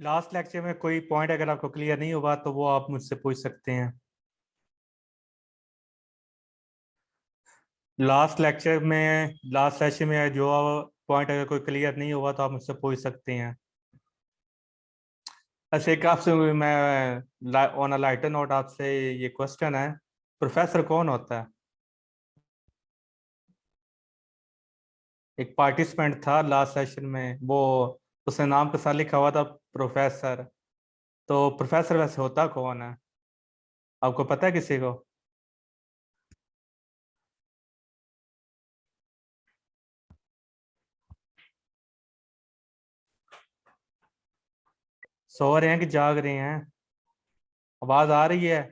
Last lecture में कोई point अगर आपको क्लियर नहीं हुआ तो वो आप मुझसे पूछ सकते हैं। लास्ट सेशन में जो पॉइंट अगर कोई क्लियर नहीं हुआ तो आप मुझसे पूछ सकते हैं। ऐसे एक आपसे मैं ऑन अ लाइटर नोट आपसे ये क्वेश्चन है, प्रोफेसर कौन होता है? एक पार्टिसिपेंट था लास्ट सेशन में, वो उसने नाम के साथ लिखा हुआ था प्रोफेसर। तो प्रोफेसर वैसे होता कौन है? आपको पता है किसी को? सो रहे हैं कि जाग रहे हैं? आवाज आ रही है?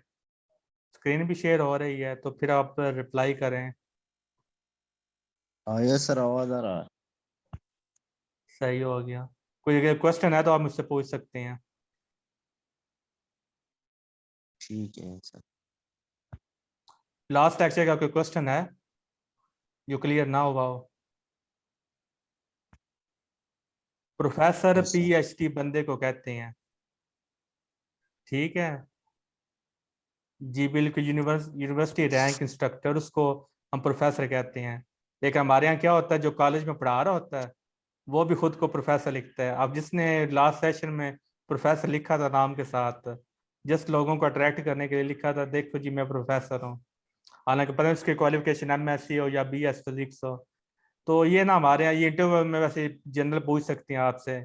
स्क्रीन भी शेयर हो रही है तो फिर आप रिप्लाई करें। हाँ यस सर, आवाज आ रहा है। सही हो गया। कोई अगर क्वेश्चन है तो आप मुझसे पूछ सकते हैं। ठीक है सर। लास्ट लेक्चर का कोई क्वेश्चन है जो क्लियर ना हुआ हो? Professor yes sir. पीएचडी बंदे को कहते हैं, ठीक है जी बिल्कुल। यूनिवर्सिटी रैंक इंस्ट्रक्टर उसको हम प्रोफेसर कहते हैं। लेकिन हमारे यहाँ क्या होता है, जो कॉलेज में पढ़ा रहा होता है वो भी खुद को प्रोफेसर लिखता है। अब जिसने लास्ट सेशन में प्रोफेसर लिखा था नाम के साथ, जस्ट लोगों को अट्रैक्ट करने के लिए लिखा था, देखो जी मैं प्रोफेसर हूँ, हालांकि पता नहीं उसकी क्वालिफिकेशन एमएससी हो या बीएस फिजिक्स हो। तो ये ना हमारे यहाँ ये इंटरव्यू में वैसे जनरल पूछ सकती हैं आपसे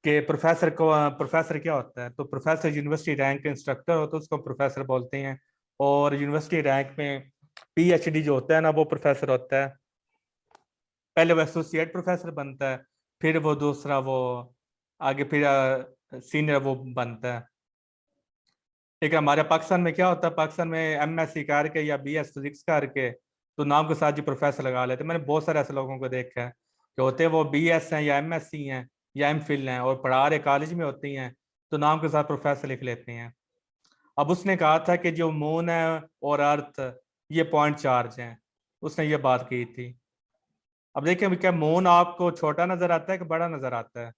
कि प्रोफेसर क्या होता है। तो प्रोफेसर यूनिवर्सिटी रैंक इंस्ट्रक्टर होता है, उसको प्रोफेसर बोलते हैं। और यूनिवर्सिटी रैंक में पीएचडी जो होता है ना, वो प्रोफेसर होता है। पहले वो एसोसिएट प्रोफेसर बनता है, फिर वो दूसरा वो आगे फिर सीनियर वो बनता है। ठीक है, हमारे पाकिस्तान में क्या होता है, पाकिस्तान में एमएससी करके या बीएस फिजिक्स करके तो नाम के साथ ही प्रोफेसर लगा लेते हैं। मैंने बहुत सारे ऐसे लोगों को देखा है कि होते हैं वो बीएस हैं या एमएससी हैं या एमफिल हैं और पढ़ा रहे कॉलेज में होती हैं, तो नाम के साथ प्रोफेसर लिख लेते हैं। अब उसने कहा था कि जो मून है और अर्थ ये पॉइंट चार्ज हैं, उसने ये बात की थी। अब देखिए, क्या मून आपको छोटा नजर आता है कि बड़ा नजर आता है?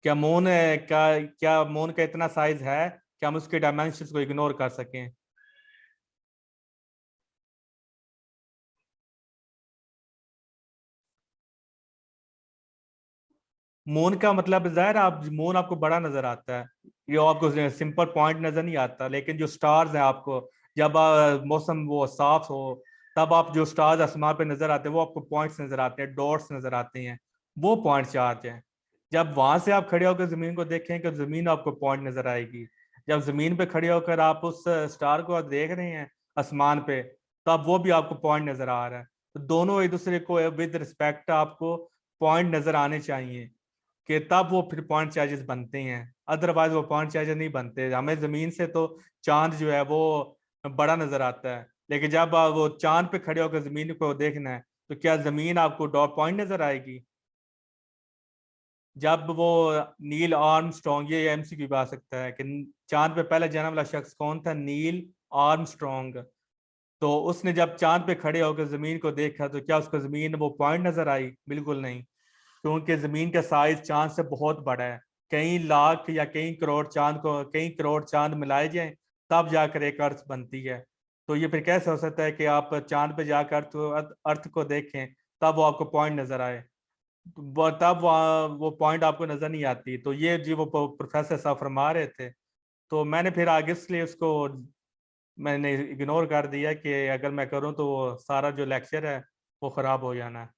क्या मून है, क्या मून का इतना साइज है कि हम उसके डायमेंशंस को इग्नोर कर सकें? मून का मतलब जाहिर है, आप मून आपको बड़ा नजर आता है, ये आपको सिंपल पॉइंट नजर नहीं आता। लेकिन जो स्टार्स हैं आपको, जब मौसम वो साफ हो तब आप जो स्टार्स आसमान पे नजर आते हैं वो आपको पॉइंट्स नजर आते हैं, डॉट्स नजर आते हैं, वो पॉइंट चार्ज हैं। जब वहां से आप खड़े होकर जमीन को देखें कि जमीन आपको पॉइंट नजर आएगी। जब जमीन पे खड़े होकर आप उस स्टार को देख रहे हैं आसमान पे, तब वो भी आपको पॉइंट नजर आ रहा है। तो दोनों एक दूसरे को विद रिस्पेक्ट आपको पॉइंट नजर आने चाहिए, कि तब वो फिर पॉइंट चार्जेस बनते हैं। अदरवाइज वो पॉइंट चार्जेस नहीं बनते। हमें जमीन से तो चांद जो है वो बड़ा नजर आता है, लेकिन जब आप वो चांद पे खड़े होकर जमीन को देखना है तो क्या जमीन आपको डॉट पॉइंट नजर आएगी? जब वो नील आर्मस्ट्रॉन्ग, ये एमसीक्यू भी आ सकता है कि चांद पे पहले जन्म वाला शख्स कौन था? Neil Armstrong. तो उसने जब चांद पे खड़े होकर जमीन को देखा तो क्या उसको जमीन वो पॉइंट नजर आई? बिल्कुल नहीं, क्योंकि जमीन का साइज चांद से बहुत बड़ा है। कई लाख या कई करोड़ चांद मिलाए जाएं तब जाकर एक अर्थ बनती है। तो ये फिर कैसे हो सकता है कि आप चांद पे जाकर अर्थ को देखें तब वो आपको पॉइंट नजर आए? तब वो पॉइंट आपको नजर नहीं आती। तो ये जी वो प्रोफेसर साहब फरमा रहे थे। तो मैंने फिर आगे इसलिए उसको मैंने इग्नोर कर दिया कि अगर मैं करूं तो वो सारा जो लेक्चर है वो खराब हो जाना है।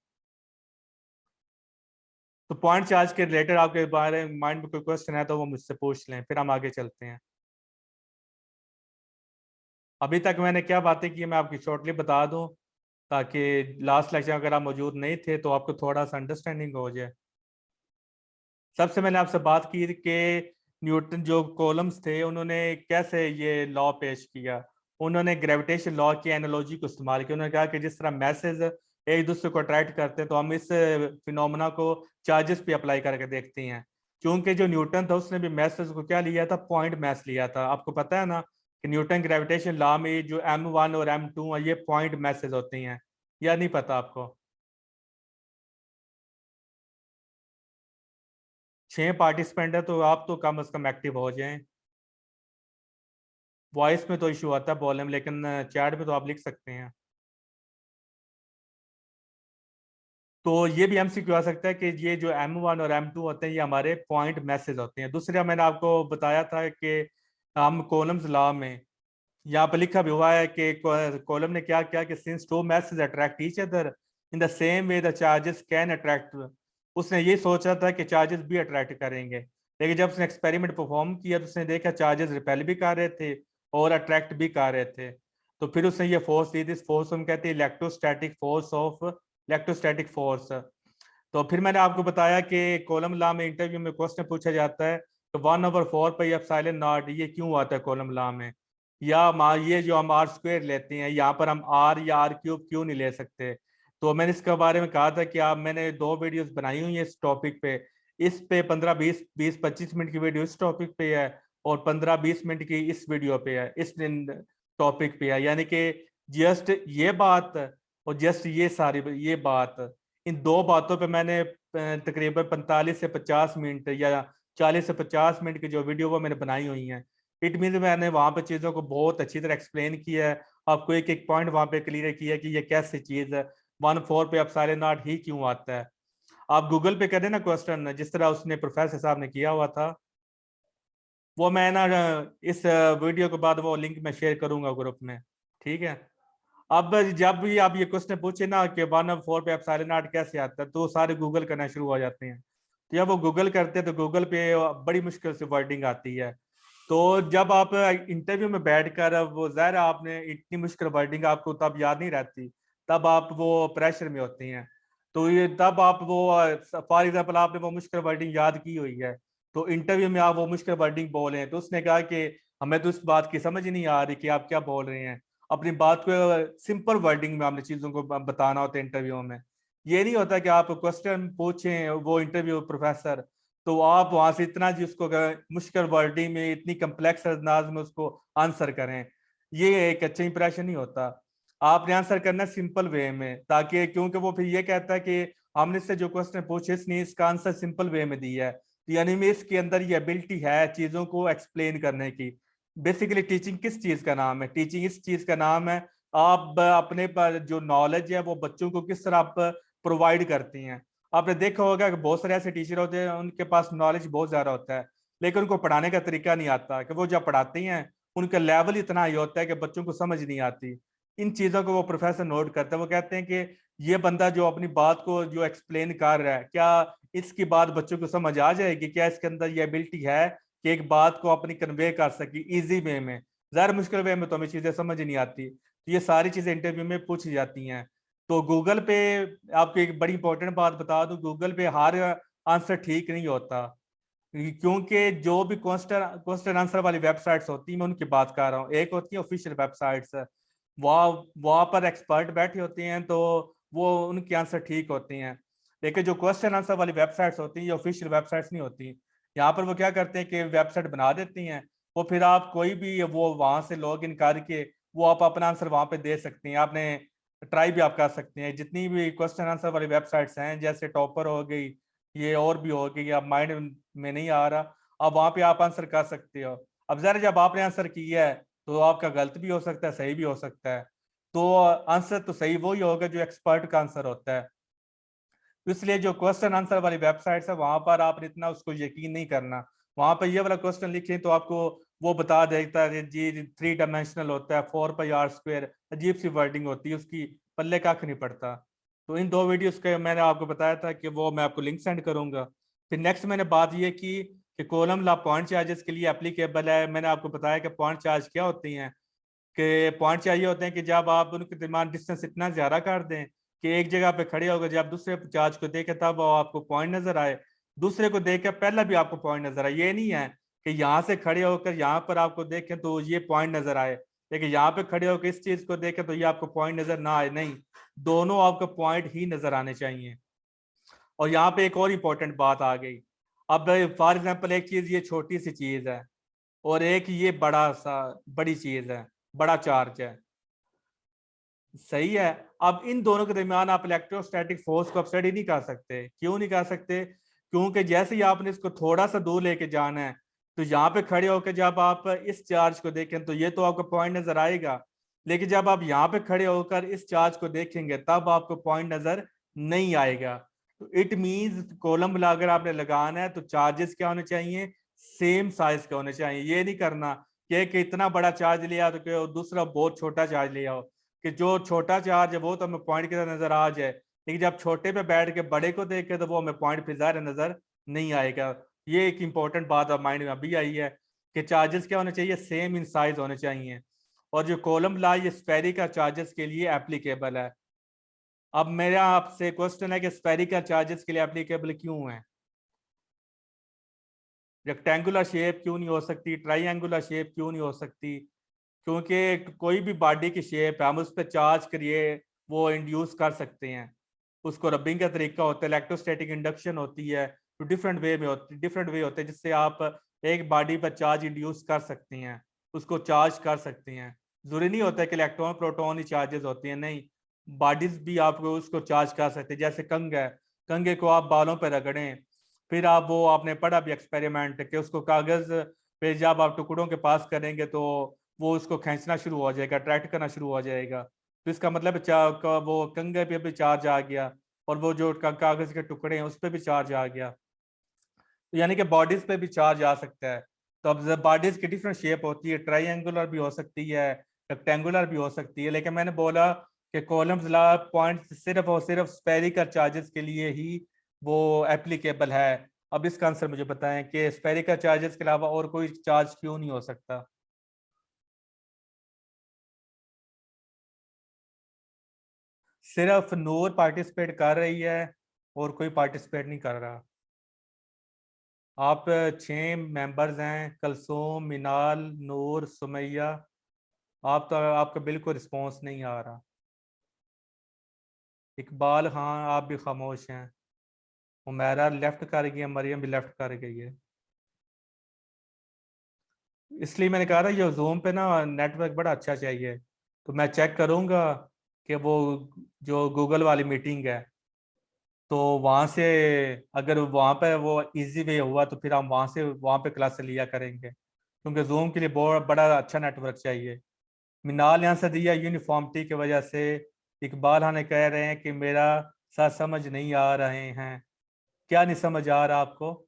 तो पॉइंट चार्ज के रिलेटेड आपके बारे में माइंड में कोई क्वेश्चन है तो वो मुझसे पूछ लें, फिर हम आगे चलते हैं। अभी तक मैंने क्या बातें की मैं आपकी शॉर्टली बता दूं, ताकि लास्ट लेक्चर अगर आप मौजूद नहीं थे तो आपको थोड़ा सा अंडरस्टैंडिंग हो जाए। सबसे मैंने आपसे बात की कि न्यूटन जो कॉलम्स थे उन्होंने कैसे ये लॉ पेश किया। उन्होंने ग्रेविटेशन लॉ की एनालॉजी को इस्तेमाल किया। उन्होंने कहा कि जिस तरह मैसेज एक दूसरे को अट्रैक्ट करते हैं तो हम इस फिनोमेना को चार्जेस पे अप्लाई करके देखते हैं। क्योंकि जो न्यूटन था उसने भी मैसेज को क्या लिया था? पॉइंट मैस लिया था। आपको पता है ना कि न्यूटन ग्रेविटेशन लॉ में जो M1 और M2 है ये पॉइंट मैसेज होती हैं, या नहीं पता आपको? 6 पार्टिसिपेंट है तो आप तो कम से कम एक्टिव हो जाएं। वॉइस में तो इशू आता है बोलने में, लेकिन चैट में तो आप लिख सकते हैं। तो ये भी एमसीक्यू आ सकता है कि ये जो M1 और M2 होते हैं ये हमारे पॉइंट मैसेज होते हैं। दूसरा मैंने आपको बताया था कि हम कॉलम्स लॉ में यहाँ पर लिखा भी हुआ है कि कॉलम ने क्या किया कि since to message attract each other in the same way the charges can attract, उसने ये सोचा था कि चार्जेस भी अट्रैक्ट करेंगे, लेकिन जब उसने एक्सपेरिमेंट परफॉर्म किया तो उसने देखा चार्जेस रिपेल भी कर रहे थे और अट्रैक्ट भी कर रहे थे। तो फिर उसने ये फोर्स दी, दिस फोर्स हम कहते हैं electrostatic force of electrostatic force. तो फिर मैंने आपको बताया कि कॉलम लॉ में इंटरव्यू में क्वेश्चन पूछा जाता है तो 1/4 पाई एप्सिलॉन नॉट ये क्यों आता है कॉलम लॉ में, या ये जो हम आर स्क्वायर लेते हैं यहाँ पर हम आर या आर क्यूब क्यों नहीं ले सकते। तो मैंने इसके बारे में कहा था कि आप, मैंने 2 वीडियोस बनाई हुई है इस टॉपिक पे। इस पे 15-20-25 मिनट की वीडियो इस टॉपिक पे है और 15-20 मिनट की इस वीडियो पे है, इस टॉपिक पे है। यानी कि जस्ट ये बात और जस्ट ये सारी ये बात, इन 2 बातों पे मैंने तकरीबन 45 से 50 मिनट या 40 से 50 मिनट की जो वीडियो वो मैंने बनाई हुई है। इट मीन मैंने वहां पे चीजों को बहुत अच्छी तरह एक्सप्लेन किया है, आपको एक एक पॉइंट वहां पे क्लियर किया है कि ये कैसी चीज है, 1/4 पे ही क्यों आता है। आप गूगल पे करें ना क्वेश्चन, जिस तरह उसने प्रोफेसर साहब ने किया हुआ था, वो मैं ना इस वीडियो के बाद वो लिंक मैं शेयर करूंगा ग्रुप में, ठीक है। अब जब भी आप ये क्वेश्चन पूछे ना कि 1/4 पे कैसे आता है, तो सारे गूगल करना शुरू हो जाते हैं। तो जब वो गूगल करते हैं तो गूगल पे बड़ी मुश्किल से वर्डिंग आती है। तो जब आप इंटरव्यू में बैठकर, वो ज़ाहिर है आपने इतनी मुश्किल वर्डिंग आपको तब याद नहीं रहती, तब आप वो प्रेशर में होती हैं। तो ये तब आप वो, फॉर एग्जाम्पल आपने वो मुश्किल वर्डिंग याद की हुई है, तो इंटरव्यू में आप वो मुश्किल वर्डिंग बोले तो उसने कहा कि हमें तो इस बात की समझ ही नहीं आ रही कि आप क्या बोल रहे हैं। अपनी बात को सिंपल वर्डिंग में हमने चीजों को बताना होता है इंटरव्यू में। ये नहीं होता कि आप क्वेश्चन पूछें वो इंटरव्यू प्रोफेसर, तो आप वहां से इतना जिसको मुश्किल वर्डिंग में इतनी कम्प्लेक्स अंदाज में उसको आंसर करें, ये एक अच्छा इंप्रेशन नहीं होता। आपने आंसर करना सिंपल वे में, ताकि क्योंकि वो फिर ये कहता है कि हमने इससे जो क्वेश्चन पूछे इसने इसका आंसर सिंपल वे में दिया है, तो यानी में इसके अंदर ये एबिलिटी है चीजों को एक्सप्लेन करने की। बेसिकली टीचिंग किस चीज का नाम है? टीचिंग इस चीज का नाम है आप अपने पर जो नॉलेज है वो बच्चों को किस तरह आप प्रोवाइड करती हैं। आपने देखा होगा कि बहुत सारे ऐसे टीचर होते हैं उनके पास नॉलेज बहुत ज्यादा होता है, लेकिन उनको पढ़ाने का तरीका नहीं आता, कि वो जब पढ़ाती हैं उनका लेवल इतना हाई होता है कि बच्चों को समझ नहीं आती। इन चीजों को वो प्रोफेसर नोट करता है, वो कहते हैं कि ये बंदा जो अपनी बात को जो एक्सप्लेन कर रहा है, क्या इसकी बात बच्चों को समझ आ जाएगी, क्या इसके अंदर ये एबिलिटी है कि एक बात को अपनी कन्वे कर सकी इजी वे में। ज्यादा मुश्किल वे में तो हमें चीजें समझ नहीं आती, तो ये सारी चीजें इंटरव्यू में पूछी जाती हैं। तो गूगल पे, आपको एक बड़ी इंपॉर्टेंट बात बता दूं, गूगल पे हर आंसर ठीक नहीं होता, क्योंकि जो भी क्वेश्चन क्वेश्चन आंसर वाली वेबसाइट्स होती हैं, मैं उनकी बात कर रहा हूँ, एक होती है ऑफिशियल वेबसाइट्स, वहाँ वहाँ पर एक्सपर्ट बैठे होते हैं तो वो उनके आंसर ठीक होते हैं। लेकिन जो क्वेश्चन आंसर वाली वेबसाइट्स होती हैं ये ऑफिशियल वेबसाइट्स नहीं होती। यहाँ पर वो क्या करते हैं कि वेबसाइट बना देती हैं, वो फिर आप कोई भी वो वहां से लॉग इन करके वो आप अपना आंसर वहां पे दे सकते हैं। आपने ट्राई भी आप कर सकते हैं, जितनी भी क्वेश्चन आंसर वाली वेबसाइट्स हैं जैसे टॉपर हो गई, ये और भी हो गई, अब माइंड में नहीं आ रहा, अब वहां पे आप आंसर कर सकते हो। अब जरा जब आपने आंसर किया है तो आपका गलत भी हो सकता है, सही भी हो सकता है, तो आंसर तो सही वही होगा जो एक्सपर्ट का आंसर होता है। तो इसलिए जो क्वेश्चन आंसर वाली वेबसाइट्स है वहां पर आपने इतना उसको यकीन नहीं करना। वहां पर ये वाला क्वेश्चन लिखे तो आपको वो बता देता है जी 3 डायमेंशनल होता है, 4 πr², अजीब सी वर्डिंग होती है उसकी, पल्ले कख नहीं पड़ता। तो इन 2 वीडियोस के मैंने आपको बताया था कि वो मैं आपको लिंक सेंड करूंगा। फिर नेक्स्ट मैंने बात ये की कि कॉलम लॉ पॉइंट चार्जेस के लिए एप्लीकेबल है। मैंने आपको बताया कि पॉइंट चार्ज क्या होती हैं, कि पॉइंट चाहिए होते हैं कि जब आप उनके दरमियान डिस्टेंस इतना ज्यादा कर दें कि एक जगह पे खड़े होकर जब दूसरे चार्ज को देखे तब वो आपको पॉइंट नजर आए, दूसरे को देख कर पहला भी आपको पॉइंट नजर आए। ये नहीं है कि यहाँ से खड़े होकर यहाँ पर आपको देखें तो ये पॉइंट नजर आए, लेकिन यहाँ पे खड़े होकर इस चीज को देखें तो ये आपको पॉइंट नजर ना आए, नहीं, दोनों आपको पॉइंट ही नजर आने चाहिए। और यहाँ पे एक और इम्पोर्टेंट बात आ गई। अब फॉर एग्जाम्पल एक चीज ये छोटी सी चीज है और एक ये बड़ा सा बड़ी चीज है, बड़ा चार्ज है, सही है। अब इन दोनों के दरमियान आप इलेक्ट्रोस्टैटिक फोर्स को स्टडी नहीं कर सकते। क्यों नहीं कर सकते? क्योंकि जैसे ही आपने इसको थोड़ा सा दूर लेके जाना है, तो यहाँ पे खड़े होकर जब आप इस चार्ज को देखें तो ये तो आपको पॉइंट नजर आएगा, लेकिन जब आप यहाँ पे खड़े होकर इस चार्ज को देखेंगे तब आपको पॉइंट नजर नहीं आएगा। तो इट मींस कॉलम अगर आपने लगाना है तो चार्जेस क्या होने चाहिए, सेम साइज के होने चाहिए। ये नहीं करना कि इतना बड़ा चार्ज लिया तो कि दूसरा बहुत छोटा चार्ज लिया हो, कि जो छोटा चार्ज है वो तो हमें पॉइंट की तरह नजर आ जाए, लेकिन जब छोटे पे बैठ के बड़े को देखे तो वो हमें पॉइंट फिर ज़ाहिर नजर नहीं आएगा। ये एक इंपॉर्टेंट बात अब माइंड में अभी आई है कि चार्जेस क्या होने चाहिए, सेम इन साइज होने चाहिए। और जो कॉलम ला ये स्फेरिकल चार्जेस के लिए एप्लीकेबल है। अब मेरा आपसे क्वेश्चन है कि स्फेरिकल चार्जेस के लिए एप्लीकेबल क्यों है, रेक्टेंगुलर शेप क्यों नहीं हो सकती, ट्राइंगुलर शेप क्यों नहीं हो सकती? क्योंकि कोई भी बॉडी की शेप है हम उस पर चार्ज करिए वो इंड्यूस कर सकते हैं। उसको रबिंग का तरीका होता है, इलेक्ट्रोस्टैटिक इंडक्शन होती है, तो डिफरेंट वे होते हैं जिससे आप एक बॉडी पर चार्ज इंड्यूस कर सकते हैं, उसको चार्ज कर सकते हैं। जरूरी नहीं होता है कि इलेक्ट्रॉन प्रोटॉन ही चार्जेस होती हैं, नहीं, बॉडीज भी आप उसको चार्ज कर सकते हैं। जैसे कंघ है, कंघे को आप बालों पर रगड़ें, फिर आप वो आपने पढ़ा भी एक्सपेरिमेंट कि उसको कागज पे जब आप टुकड़ों के पास करेंगे तो वो उसको खींचना शुरू हो जाएगा, अट्रैक्ट करना शुरू हो जाएगा। तो इसका मतलब वो कंघे पे भी चार्ज आ गया, और वो जो कागज के टुकड़े हैं उस पर भी चार्ज आ गया। तो यानी कि बॉडीज पे भी चार्ज आ सकता है। तो अब बॉडीज की डिफरेंट शेप होती है, ट्राइंगुलर भी हो सकती है, रेक्टेंगुलर भी हो सकती है, लेकिन मैंने बोला कि कॉलम्स ला पॉइंट सिर्फ और सिर्फ स्फेरिकल चार्जेस के लिए ही वो एप्लीकेबल है। अब इसका आंसर मुझे बताएं कि स्फेरिकल चार्जेस के अलावा और कोई चार्ज क्यों नहीं हो सकता? सिर्फ नूर पार्टिसिपेट कर रही है और कोई पार्टिसिपेट नहीं कर रहा। आप 6 मेंबर्स हैं, कलसूम, मिनाल, नूर, सुमैया। आप तो आपका बिल्कुल रिस्पॉन्स नहीं आ रहा। इकबाल, हाँ आप भी खामोश हैं। उमेरा लेफ्ट कर गई है, मरियम भी लेफ्ट कर गई है। इसलिए मैंने कहा था ये जूम पे ना नेटवर्क बड़ा अच्छा चाहिए। तो मैं चेक करूंगा कि वो जो गूगल वाली मीटिंग है, तो वहां से अगर वहां पे वो इजी वे हुआ तो फिर हम वहां पे क्लास लिया करेंगे, क्योंकि जूम के लिए बहुत बड़ा अच्छा नेटवर्क चाहिए। मिनाल यहाँ से दिया यूनिफॉर्मिटी की वजह से। इकबाल हमें कह रहे हैं कि मेरा सर समझ नहीं आ रहे हैं। क्या नहीं समझ आ रहा आपको?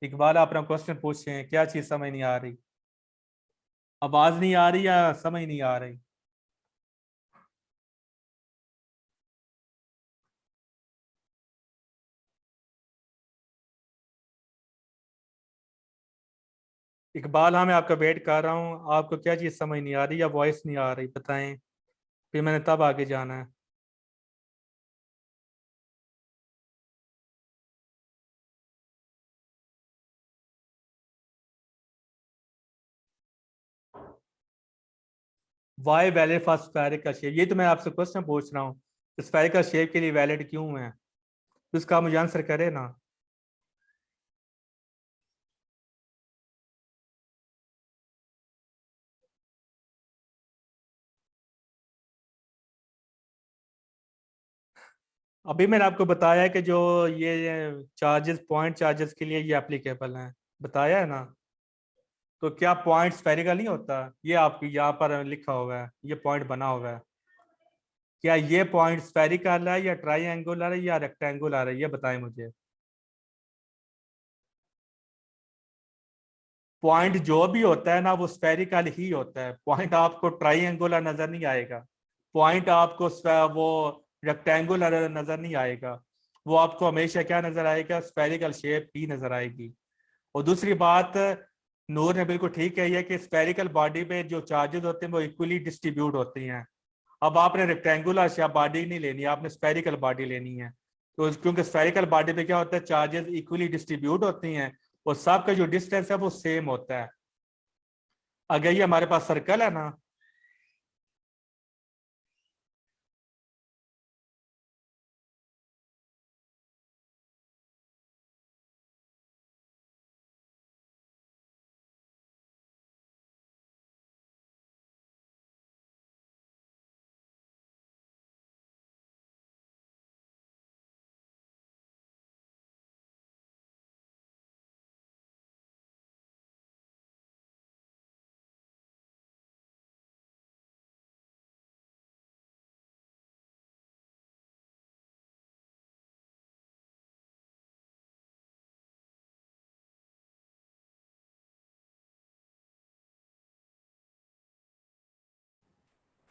इकबाल आप अपना क्वेश्चन पूछे, क्या चीज समझ नहीं आ रही? आवाज नहीं आ रही या समझ नहीं आ रही? इकबाल, हाँ मैं आपका वेट कर रहा हूँ। आपको क्या चीज समझ नहीं आ रही या वॉइस नहीं आ रही, बताएं, फिर मैंने तब आगे जाना है। Why valid for spherical shape, ये तो मैं आपसे क्वेश्चन पूछ रहा हूँ, स्फेरिकल शेप के लिए वैलिड क्यों है? तो इसका आप मुझे आंसर करे ना। अभी मैंने आपको बताया है कि जो ये चार्जेस पॉइंट चार्जेस के लिए ये एप्लीकेबल हैं, बताया है ना। तो क्या पॉइंट स्फेरिकल नहीं होता? ये आपकी यहाँ पर लिखा हुआ है, ये पॉइंट बना हुआ है। क्या ये पॉइंट स्फेरिकल है या ट्राइंगुलर है या रेक्टेंगुलर है, ये बताएं मुझे। पॉइंट जो भी होता है ना वो स्फेरिकल ही होता है, पॉइंट आपको ट्राइंगुलर नजर नहीं आएगा, पॉइंट आपको वो रेक्टेंगुलर नजर नहीं आएगा। वो आपको हमेशा क्या नजर आएगा, स्फेरिकल शेप ही नजर आएगी। और दूसरी बात, नूर ने बिल्कुल ठीक कही है कि स्फेरिकल बॉडी पे जो चार्जेस होते हैं वो इक्वली डिस्ट्रीब्यूट होती हैं। अब आपने रेक्टेंगुलर शेप बॉडी नहीं लेनी, आपने स्फेरिकल बॉडी लेनी है। तो क्योंकि स्फेरिकल बॉडी पे क्या होता है, चार्जेस इक्वली डिस्ट्रीब्यूट होती हैं और सबका जो डिस्टेंस है वो सेम होता है। अगर ये हमारे पास सर्कल है ना,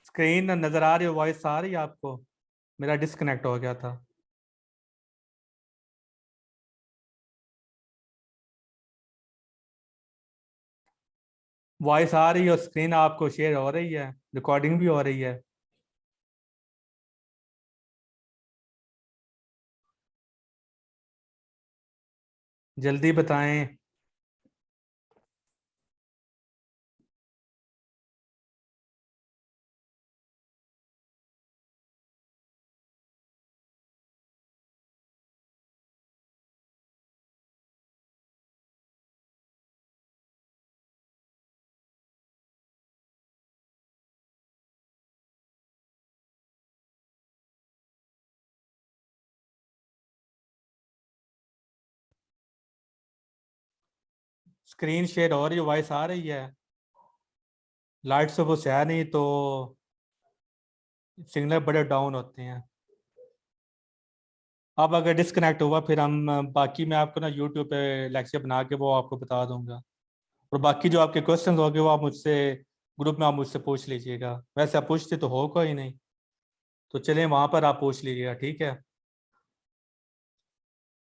स्क्रीन नजर आ रही है, वॉइस आ रही है आपको? मेरा डिस्कनेक्ट हो गया था। वॉइस आ रही है और स्क्रीन आपको शेयर हो रही है, रिकॉर्डिंग भी हो रही है। जल्दी बताएं। स्क्रीन शेयर हो रही है, वॉइस आ रही है। लाइट से कुछ है नहीं तो सिग्नल बड़े डाउन होते हैं। अब अगर डिस्कनेक्ट हुआ फिर हम बाकी मैं आपको ना यूट्यूब पे लेक्चर बना के वो आपको बता दूंगा। और बाकी जो आपके क्वेश्चन होंगे वो आप मुझसे ग्रुप में आप मुझसे पूछ लीजिएगा। वैसे आप पूछते तो हो कोई नहीं, तो चलिए वहां पर आप पूछ लीजिएगा, ठीक है।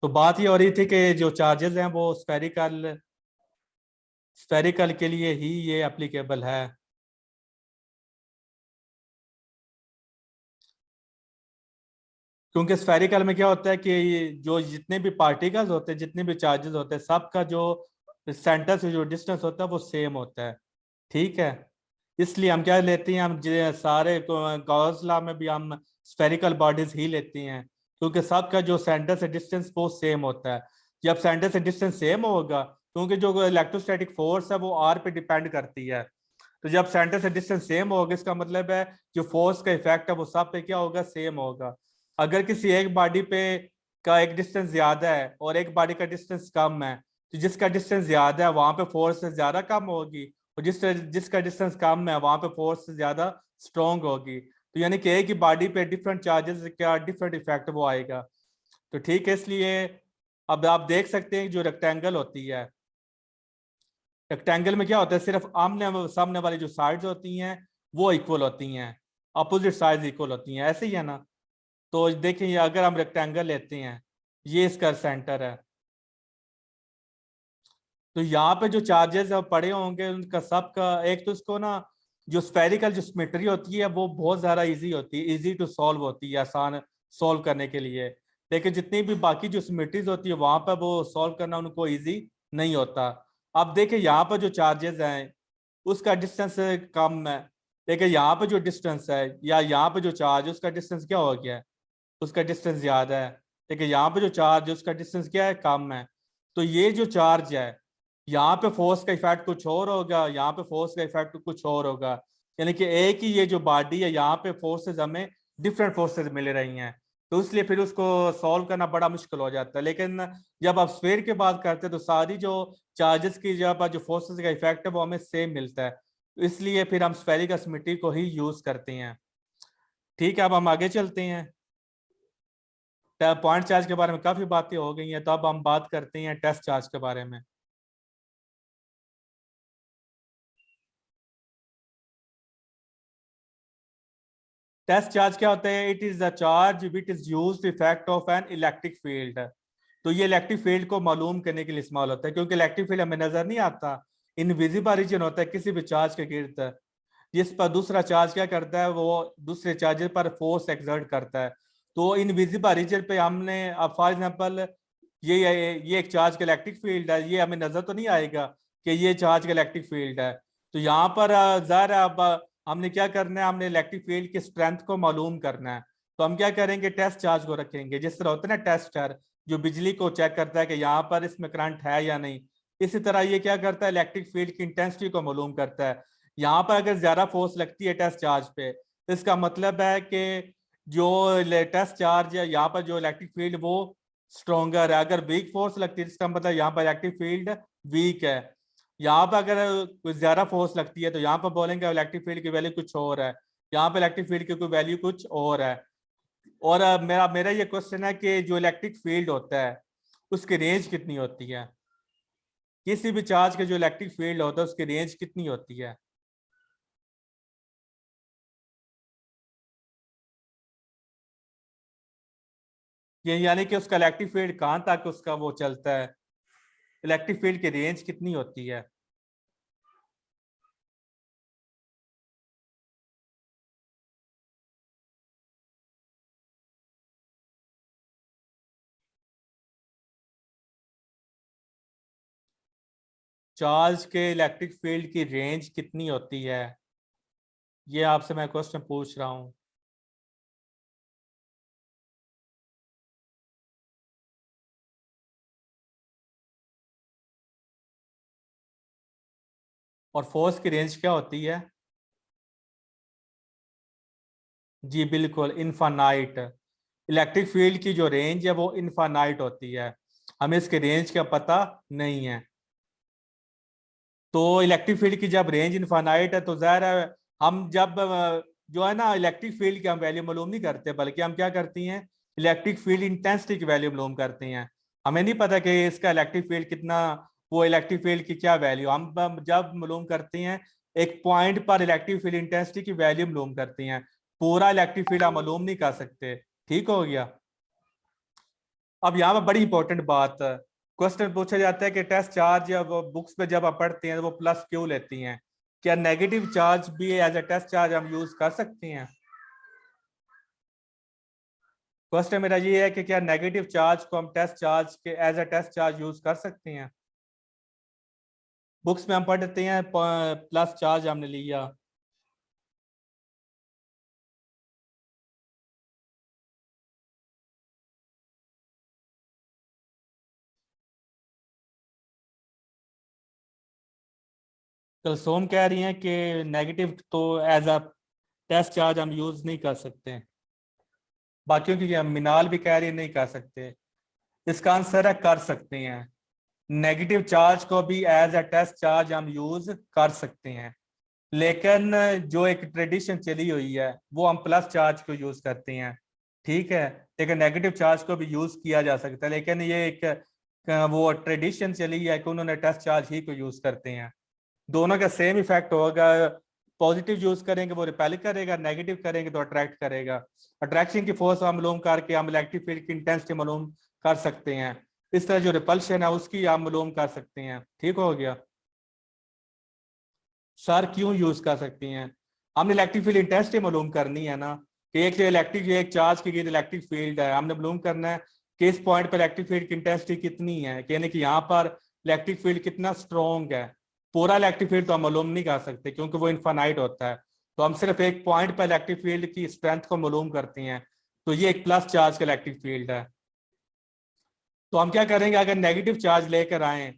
तो बात ये हो रही थी कि जो चार्जेस हैं वो स्फेरिकल स्फेरिकल के लिए ही ये एप्लीकेबल है। क्योंकि स्फेरिकल में क्या होता है कि ये जो जितने भी पार्टिकल्स होते हैं, जितने भी चार्जेस होते हैं, सबका जो सेंटर से जो डिस्टेंस होता है वो सेम होता है, ठीक है। इसलिए हम क्या लेते हैं, हम सारे गॉस लॉ में भी हम स्फेरिकल बॉडीज ही लेते हैं, क्योंकि सबका जो सेंटर से डिस्टेंस वो सेम होता है। जब सेंटर से डिस्टेंस सेम होगा, क्योंकि जो इलेक्ट्रोस्टैटिक फोर्स है वो आर पे डिपेंड करती है, तो जब सेंटर से डिस्टेंस सेम होगा इसका मतलब है जो फोर्स का इफेक्ट है वो सब पे क्या होगा, सेम होगा। अगर किसी एक बॉडी पे का एक डिस्टेंस ज्यादा है और एक बॉडी का डिस्टेंस कम है, तो जिसका डिस्टेंस ज्यादा है वहां पे फोर्स से ज्यादा कम होगी, और जिसका डिस्टेंस कम है वहां पे फोर्स से ज्यादा स्ट्रोंग होगी। तो यानी कि एक ही बॉडी पे डिफरेंट चार्जेस का डिफरेंट इफेक्ट वो आएगा। तो ठीक है, इसलिए अब आप देख सकते हैं जो रेक्टेंगल होती है, रेक्टेंगल में क्या होता है, सिर्फ आमने सामने वाली जो साइड्स होती हैं वो इक्वल होती हैं, अपोजिट साइड्स इक्वल होती हैं, ऐसे ही है ना। तो देखिए अगर हम रेक्टेंगल लेते हैं, ये इसका सेंटर है, तो यहाँ पे जो चार्जेस पड़े होंगे उनका सबका एक तो इसको ना, जो स्फेरिकल जो सिमेट्री होती है वो बहुत ज्यादा इजी होती है, इजी टू सॉल्व होती है, आसान सॉल्व करने के लिए। लेकिन जितनी भी बाकी जो सिमेट्रीज होती है वहां पर वो सॉल्व करना उनको इजी नहीं होता। अब देखिए यहाँ पर जो चार्जेस हैं उसका डिस्टेंस कम है, लेकिन यहाँ पे जो डिस्टेंस है या यहाँ पे जो चार्ज है उसका डिस्टेंस क्या हो गया है, उसका डिस्टेंस ज्यादा है। लेकिन यहाँ पे जो चार्ज है उसका डिस्टेंस क्या है, कम है। तो ये जो चार्ज है, यहाँ पे फोर्स का इफेक्ट कुछ और होगा, यहाँ पे फोर्स का इफेक्ट कुछ और होगा। यानी कि एक ही ये जो बॉडी है यहाँ पे फोर्सेस हमें डिफरेंट फोर्सेस मिल रही हैं, तो इसलिए फिर उसको सॉल्व करना बड़ा मुश्किल हो जाता है। लेकिन जब आप स्फीयर की बात करते हैं तो सारी जो चार्जेस की जब जो फोर्सेस का इफेक्ट है वो हमें सेम मिलता है, तो इसलिए फिर हम स्फेरिकल सिमेट्री को ही यूज करते हैं। ठीक है, अब हम आगे चलते हैं। पॉइंट चार्ज के बारे में काफी बातें हो गई हैं, तो अब हम बात करते हैं टेस्ट चार्ज के बारे में। टेस्ट चार्ज क्या होता है, it is the charge which is used effect of an electric field. तो ये इलेक्ट्रिक फील्ड को मालूम करने के लिए इस्तेमाल होता है, क्योंकि इलेक्ट्रिक फील्ड हमें नजर नहीं आता, इनविजिबल रीजन होता है किसी भी चार्ज के गिर्द, जिस पर दूसरा चार्ज क्या करता है वो दूसरे चार्ज पर फोर्स एक्सर्ट करता है। तो इनविजिबल रीजन पे हमने अब फॉर एग्जांपल ये एक चार्ज का इलेक्ट्रिक फील्ड है, ये हमें नजर तो नहीं आएगा कि ये चार्ज का इलेक्ट्रिक फील्ड है। तो यहाँ पर ज़ाहिर है अब हमने क्या करना है, हमने इलेक्ट्रिक फील्ड की स्ट्रेंथ को मालूम करना है। तो हम क्या करेंगे, टेस्ट चार्ज को रखेंगे, जिस तरह होता है ना टेस्टर जो बिजली को चेक करता है कि यहाँ पर इसमें करंट है या नहीं, इसी तरह ये क्या करता है, इलेक्ट्रिक फील्ड की इंटेंसिटी को मालूम करता है। यहाँ पर अगर ज्यादा फोर्स लगती है टेस्ट चार्ज पे, तो इसका मतलब है कि जो टेस्ट चार्ज है यहाँ पर जो इलेक्ट्रिक फील्ड वो स्ट्रोंगर है। अगर वीक फोर्स लगती है इसका मतलब यहाँ पर इलेक्ट्रिक फील्ड वीक है। यहाँ पर अगर कुछ ज्यादा फोर्स लगती है तो यहाँ पर बोलेंगे इलेक्ट्रिक फील्ड की वैल्यू कुछ और है, यहाँ पर इलेक्ट्रिक फील्ड की कोई वैल्यू कुछ और है। और मेरा मेरा ये क्वेश्चन है कि जो इलेक्ट्रिक फील्ड होता है उसकी रेंज कितनी होती है, किसी भी चार्ज के जो इलेक्ट्रिक फील्ड होता है उसकी रेंज कितनी होती है। ये यानी कि उसका इलेक्ट्रिक फील्ड कहाँ तक उसका वो चलता है, इलेक्ट्रिक फील्ड की रेंज कितनी होती है। चार्ज के इलेक्ट्रिक फील्ड की रेंज कितनी होती है, ये आपसे मैं क्वेश्चन पूछ रहा हूं। और फोर्स की रेंज क्या होती है। जी बिल्कुल, इनफानाइट। इलेक्ट्रिक फील्ड की जो रेंज है वो इनफानाइट होती है, हमें इसके रेंज का पता नहीं है। तो इलेक्ट्रिक फील्ड की जब रेंज इनफानाइट है तो जाहिर है हम जब जो है ना इलेक्ट्रिक फील्ड की हम वैल्यू मालूम नहीं करते, बल्कि हम क्या करती हैं, इलेक्ट्रिक फील्ड इंटेंसिटी की वैल्यू मालूम करती हैं। हमें नहीं पता कि इसका इलेक्ट्रिक फील्ड कितना, वो इलेक्ट्रिक फील्ड की क्या वैल्यू हम जब मालूम करती हैं, एक पॉइंट पर इलेक्ट्रिक फील्ड इंटेंसिटी की वैल्यू मालूम करती हैं, पूरा इलेक्ट्रिक फील्ड हम मालूम नहीं कर सकते। ठीक हो गया। अब यहाँ पर बड़ी इंपॉर्टेंट बात, क्वेश्चन पूछा जाता है कि टेस्ट चार्ज या वो बुक्स में जब आप पढ़ते हैं तो वो प्लस क्यों लेती हैं, क्या नेगेटिव चार्ज भी एज अ टेस्ट चार्ज हम यूज कर सकते हैं। क्वेश्चन मेरा ये है कि क्या नेगेटिव चार्ज को हम टेस्ट चार्ज के as a test charge use कर सकते हैं। बुक्स में हम पढ़ते हैं प्लस चार्ज हमने लिया। कलसोम कह रही हैं कि नेगेटिव तो एज अ टेस्ट चार्ज हम यूज नहीं कर सकते, बाकियों की मिनाल भी कह रही है नहीं कर सकते। इसका आंसर है कर सकते हैं, नेगेटिव चार्ज को भी एज अ टेस्ट चार्ज हम यूज कर सकते हैं, लेकिन जो एक ट्रेडिशन चली हुई है वो हम प्लस चार्ज को यूज करते हैं। ठीक है, लेकिन नेगेटिव चार्ज को भी यूज किया जा सकता है, लेकिन ये एक वो ट्रेडिशन चली है कि उन्होंने टेस्ट चार्ज ही को यूज करते हैं। दोनों का सेम इफेक्ट होगा, पॉजिटिव यूज करेंगे वो रिपेल करेगा, नेगेटिव करेंगे तो अट्रैक्ट करेगा। अट्रैक्शन की फोर्स हम मालूम करके हम इलेक्ट्रिक फील्ड की इंटेंसिटी मालूम कर सकते हैं, इस तरह जो रिपल्शन है उसकी आप मालूम कर सकते हैं। ठीक हो गया। सर क्यों यूज कर सकती हैं, हमने इलेक्ट्रिक फील्ड इंटेंसिटी मालूम करनी है ना, कि एक चार्ज की इलेक्ट्रिक फील्ड है, हमने मालूम करना है कि इस पॉइंट पर इलेक्ट्रिक फील्ड की इंटेंसिटी कितनी है, यानी कि यहाँ पर इलेक्ट्रिक फील्ड कितना स्ट्रॉन्ग है। पूरा इलेक्ट्रिक फील्ड तो हम मालूम नहीं कर सकते क्योंकि वो इनफाइनाइट होता है, तो हम सिर्फ एक पॉइंट पर इलेक्ट्रिक फील्ड की स्ट्रेंथ को मालूम करते हैं। तो ये एक प्लस चार्ज का इलेक्ट्रिक फील्ड है। तो हम क्या करेंगे, अगर नेगेटिव चार्ज लेकर आए,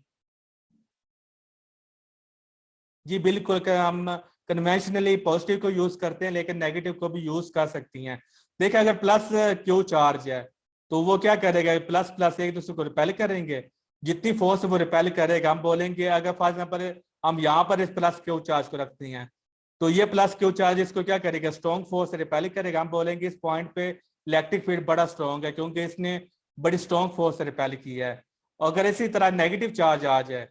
जी बिल्कुल, हम कन्वेंशनली पॉजिटिव को यूज करते हैं लेकिन नेगेटिव को भी यूज कर सकती हैं। देखिए अगर प्लस क्यू चार्ज है तो वो क्या करेगा, प्लस प्लस एक दूसरे को रिपेल करेंगे, जितनी फोर्स वो रिपेल करेगा, हम बोलेंगे अगर फॉर एग्जाम्पल हम यहाँ पर इस प्लस क्यू चार्ज को रखते हैं तो ये प्लस क्यू चार्ज इसको क्या करेगा, स्ट्रॉन्ग फोर्स से रिपेल करेगा। हम बोलेंगे इस पॉइंट पे इलेक्ट्रिक फील्ड बड़ा स्ट्रॉन्ग है क्योंकि इसने बड़ी स्ट्रॉन्ग फोर्स से रिपेल किया है। अगर इसी तरह नेगेटिव चार्ज आ जाए,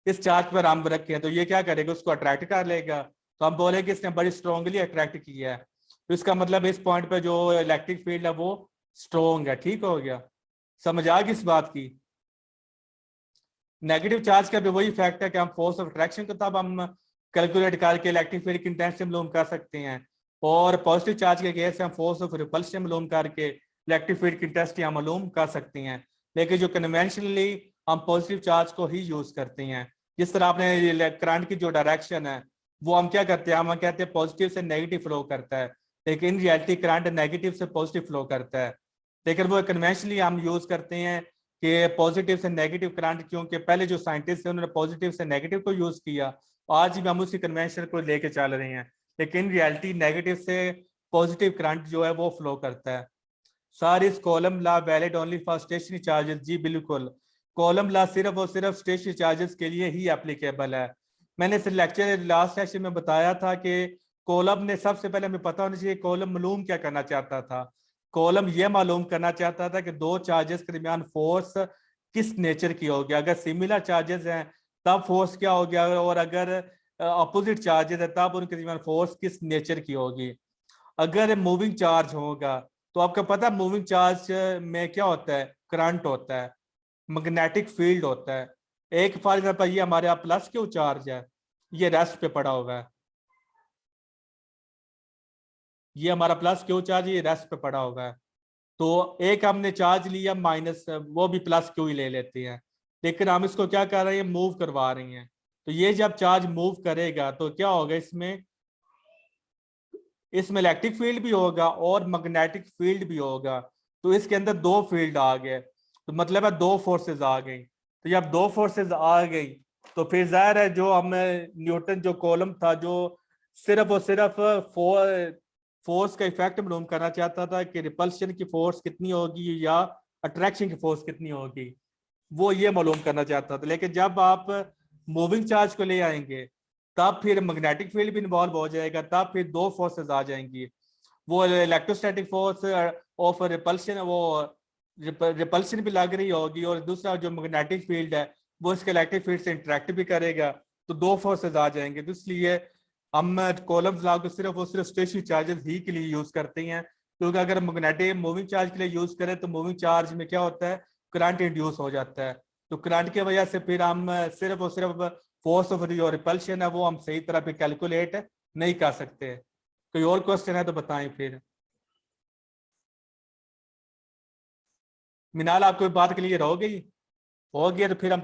इस चार्ज पर हम रखे हैं तो ये क्या करेगा, उसको अट्रैक्ट कर लेगा, तो हम बोलेंगे इसने बड़ी स्ट्रॉन्गली अट्रैक्ट किया है, तो इसका मतलब इस पॉइंट पे जो इलेक्ट्रिक फील्ड है वो स्ट्रॉन्ग है। ठीक हो गया, समझ आ गई इस बात की। नेगेटिव चार्ज का भी वही फैक्ट है कि हम फोर्स ऑफ अट्रैक्शन को तब हम कैलकुलेट करके इलेक्ट्रिक फील्ड की इंटेंसिटी मालूम कर सकते हैं, और पॉजिटिव चार्ज के केस से हम फोर्स ऑफ रिपल्शन मालूम करके इलेक्ट्रिक फील्ड की इंटेंसिटी हम मालूम कर सकते हैं। लेकिन जो कन्वेंशनली हम पॉजिटिव चार्ज को ही यूज करते हैं, जिस तरह आपने करंट की जो डायरेक्शन है वो हम क्या करते हैं, हम कहते हैं पॉजिटिव से नेगेटिव फ्लो करता है, लेकिन इन रियलिटी करंट नेगेटिव से पॉजिटिव फ्लो करता है। लेकिन वो कन्वेंशनली हम यूज करते हैं कि पॉजिटिव से नेगेटिव करंट, क्योंकि पहले जो साइंटिस्ट थे उन्होंने पॉजिटिव से नेगेटिव को यूज किया, आज भी हम उसी कन्वेंशन को लेके चल रहे हैं, लेकिन रियलिटी नेगेटिव से पॉजिटिव करंट जो है वो फ्लो करता है। सर इस Coulomb law valid only for stationary charges, जी बिल्कुल, कॉलम लॉ सिर्फ और सिर्फ स्टेशनरी चार्जेस के लिए ही एप्लीकेबल है। मैंने इस लेक्चर लास्ट सेशन में बताया था कि कॉलम ने सबसे पहले हमें पता होना चाहिए कॉलम मालूम क्या करना चाहता था। कॉलम ये मालूम करना चाहता था कि दो चार्जेस के दरमियान फोर्स किस नेचर की होगी, अगर सिमिलर चार्जेस हैं तब फोर्स क्या हो गया, और अगर अपोजिट चार्जेस है तब उनके दरमियान फोर्स किस नेचर की होगी। अगर मूविंग चार्ज होगा तो आपको पता है मूविंग चार्ज में क्या होता है, करंट होता है, मैग्नेटिक फील्ड होता है। एक फॉर एग्जाम्पल ये हमारे यहाँ प्लस क्यू चार्ज है, ये रेस्ट पे पड़ा हुआ है, ये हमारा प्लस क्यू चार्ज ये रेस्ट पे पड़ा हुआ है। तो एक हमने चार्ज लिया माइनस, वो भी प्लस क्यू ही ले लेते हैं, लेकिन हम इसको क्या कर रहे हैं, मूव करवा रहे हैं। तो ये जब चार्ज मूव करेगा तो क्या होगा, इसमें इसमें इलेक्ट्रिक फील्ड भी होगा और मैग्नेटिक फील्ड भी होगा। तो इसके अंदर दो फील्ड आ गए, तो मतलब है दो फोर्सेस आ गई। तो जब दो फोर्सेस आ गई तो फिर जाहिर है जो हमें न्यूटन जो कॉलम था जो सिर्फ और सिर्फ फोर्स का इफेक्ट मालूम करना चाहता था कि रिपल्शन की फोर्स कितनी होगी या अट्रैक्शन की फोर्स कितनी होगी, वो ये मालूम करना चाहता था। लेकिन जब आप मूविंग चार्ज को ले आएंगे तब फिर मैग्नेटिक फील्ड भी इन्वॉल्व हो जाएगा, तब फिर दो फोर्सेस आ जाएंगी, वो इलेक्ट्रोस्टैटिक फोर्स ऑफ रिपल्शन, वो रिपल्शन भी लग रही होगी, और दूसरा जो मैग्नेटिक फील्ड है वो इसके इलेक्ट्रिक फील्ड से इंटरेक्ट भी करेगा, तो दो फोर्सेस आ जाएंगे। तो इसलिए हम कॉलम्स लॉ को सिर्फ और सिर्फ स्टेशनरी चार्जेस ही के लिए यूज करते हैं, क्योंकि अगर मैग्नेटिक मूविंग चार्ज के लिए यूज करें तो मूविंग चार्ज में क्या होता है, करंट इंड्यूस हो जाता है। तो करंट की वजह से फिर हम सिर्फ और सिर्फ फोर्स ऑफ जो रिपल्शन है वो हम सही तरह पे कैलकुलेट नहीं कर सकते। कोई और क्वेश्चन है तो बताएं फिर। मिनाल आपको बात क्लियर हो गई? हो गया तो फिर हम